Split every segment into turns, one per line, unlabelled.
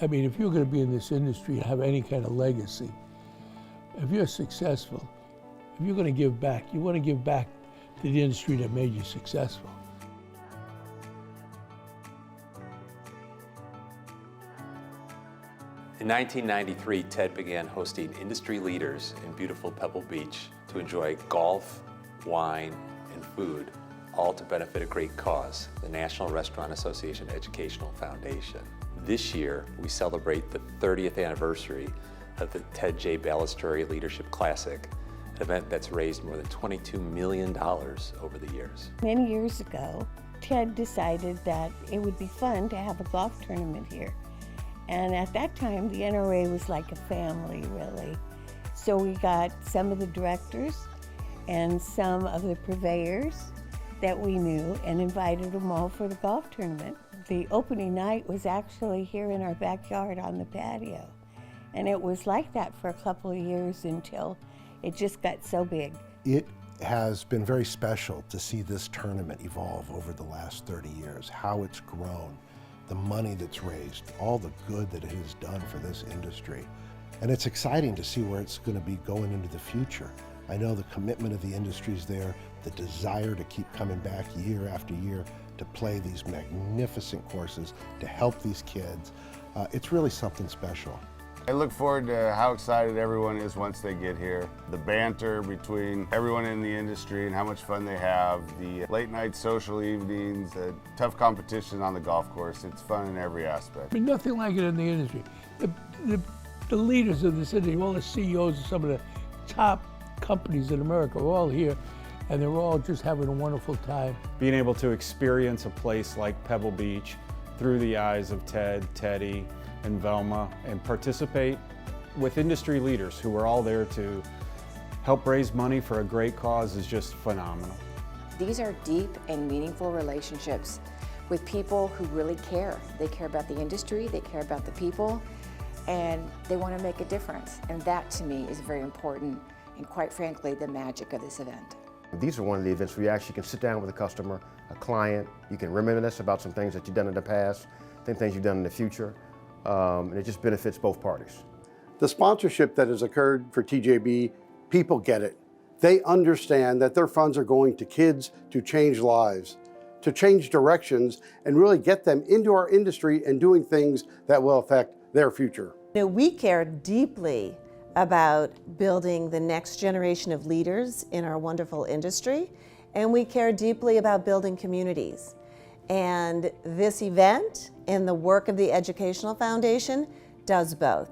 I mean, if you're going to be in this industry and have any kind of legacy, if you're successful, if you're going to give back, you want to give back to the industry that made you successful.
In 1993, Ted began hosting industry leaders in beautiful Pebble Beach to enjoy golf, wine, and food, all to benefit a great cause, the National Restaurant Association Educational Foundation. This year, we celebrate the 30th anniversary of the Ted J. Balestreri Leadership Classic, an event that's raised more than $22 million over the years.
Many years ago, Ted decided that it would be fun to have a golf tournament here. And at that time, the NRA was like a family, really. So we got some of the directors and some of the purveyors that we knew and invited them all for the golf tournament. The opening night was actually here in our backyard on the patio. And it was like that for a couple of years until it just got so big.
It has been very special to see this tournament evolve over the last 30 years, how it's grown, the money that's raised, all the good that it has done for this industry. And it's exciting to see where it's going to be going into the future. I know the commitment of the industry is there, the desire to keep coming back year after year to play these magnificent courses, to help these kids. It's really something special.
I look forward to how excited everyone is once they get here. The banter between everyone in the industry and how much fun they have. The late night social evenings, the tough competition on the golf course. It's fun in every aspect.
I mean, nothing like it in the industry. The leaders of this industry, all the CEOs of some of the top companies in America are all here, and they're all just having a wonderful time.
Being able to experience a place like Pebble Beach through the eyes of Ted, Teddy, and Velma, and participate with industry leaders who are all there to help raise money for a great cause is just phenomenal.
These are deep and meaningful relationships with people who really care. They care about the industry, they care about the people, and they want to make a difference. And that, to me, is very important, and quite frankly, the magic of this event.
These are one of the events where you actually can sit down with a customer, a client, you can reminisce about some things that you've done in the past, some things you've done in the future, and it just benefits both parties.
The sponsorship that has occurred for TJB, people get it. They understand that their funds are going to kids to change lives, to change directions, and really get them into our industry and doing things that will affect their future.
You know, we care deeply about building the next generation of leaders in our wonderful industry, and we care deeply about building communities. And this event and the work of the Educational Foundation does both.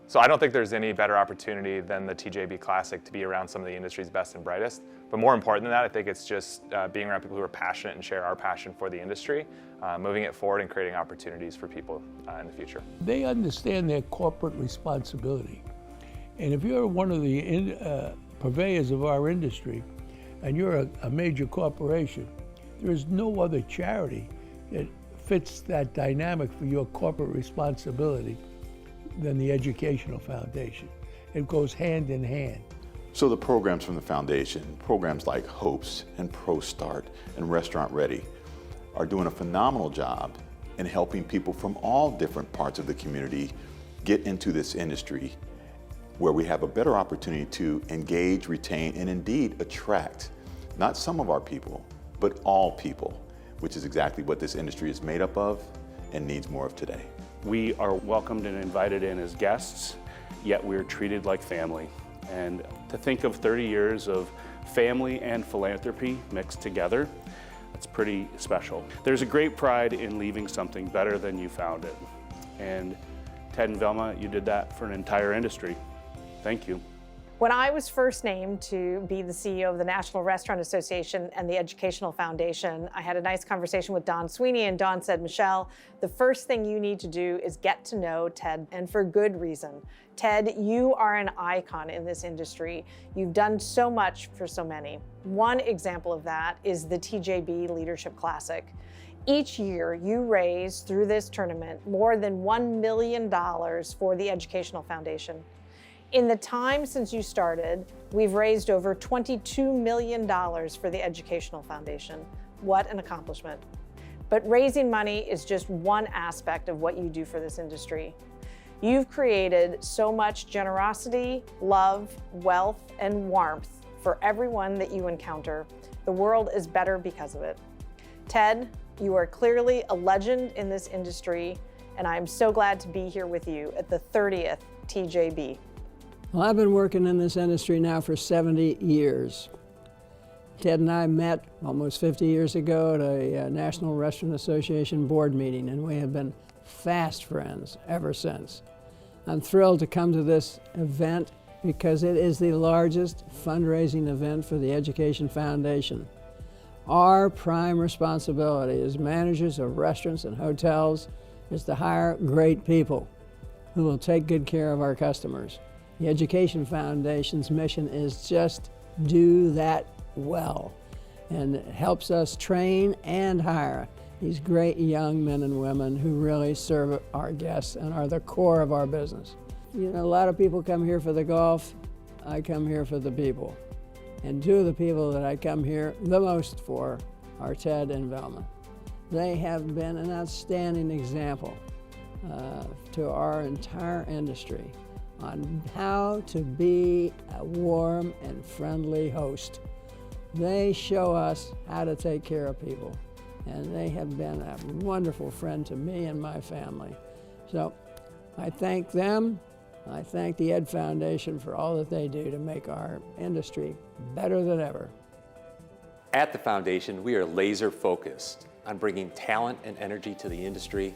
So I don't think there's any better opportunity than the TJB Classic to be around some of the industry's best and brightest. But more important than that, I think it's just being around people who are passionate and share our passion for the industry, moving it forward and creating opportunities for people in the future.
They understand their corporate responsibility. And if you're one of the purveyors of our industry and you're a major corporation, there is no other charity that fits that dynamic for your corporate responsibility than the Educational Foundation. It goes hand in hand.
So the programs from the foundation, programs like HOPES and ProStart and Restaurant Ready, are doing a phenomenal job in helping people from all different parts of the community get into this industry where we have a better opportunity to engage, retain, and indeed attract not some of our people, but all people, which is exactly what this industry is made up of and needs more of today.
We are welcomed and invited in as guests, yet we're treated like family. And to think of 30 years of family and philanthropy mixed together, that's pretty special. There's a great pride in leaving something better than you found it. And Ted and Velma, you did that for an entire industry. Thank you.
When I was first named to be the CEO of the National Restaurant Association and the Educational Foundation, I had a nice conversation with Don Sweeney, and Don said, Michelle, the first thing you need to do is get to know Ted, and for good reason. Ted, you are an icon in this industry. You've done so much for so many. One example of that is the TJB Leadership Classic. Each year, you raise, through this tournament, more than $1 million for the Educational Foundation. In the time since you started, we've raised over $22 million for the Educational Foundation. What an accomplishment. But raising money is just one aspect of what you do for this industry. You've created so much generosity, love, wealth, and warmth for everyone that you encounter. The world is better because of it. Ted, you are clearly a legend in this industry, and I'm so glad to be here with you at the 30th TJB.
Well, I've been working in this industry now for 70 years. Ted and I met almost 50 years ago at a National Restaurant Association board meeting, and we have been fast friends ever since. I'm thrilled to come to this event because it is the largest fundraising event for the Education Foundation. Our prime responsibility as managers of restaurants and hotels is to hire great people who will take good care of our customers. The Education Foundation's mission is just do that well, and it helps us train and hire these great young men and women who really serve our guests and are the core of our business. You know, a lot of people come here for the golf. I come here for the people. And two of the people that I come here the most for are Ted and Velma. They have been an outstanding example to our entire industry on how to be a warm and friendly host. They show us how to take care of people, and they have been a wonderful friend to me and my family. So I thank them. I thank the Ed Foundation for all that they do to make our industry better than ever.
At the Foundation, we are laser focused on bringing talent and energy to the industry,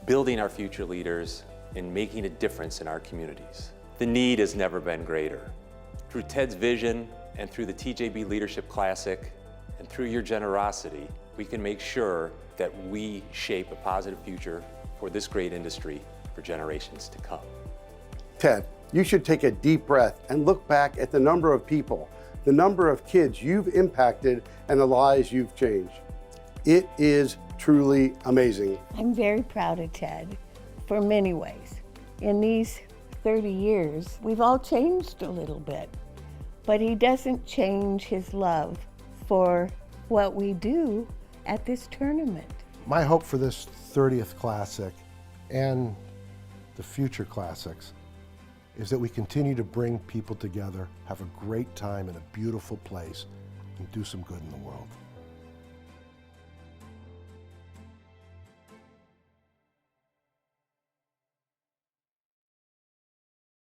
building our future leaders, and making a difference in our communities. The need has never been greater. Through Ted's vision and through the TJB Leadership Classic and through your generosity, we can make sure that we shape a positive future for this great industry for generations to come.
Ted, you should take a deep breath and look back at the number of people, the number of kids you've impacted, and the lives you've changed. It is truly amazing.
I'm very proud of Ted for many ways. In these 30 years, we've all changed a little bit, but he doesn't change his love for what we do at this tournament.
My hope for this 30th Classic and the future Classics is that we continue to bring people together, have a great time in a beautiful place, and do some good in the world.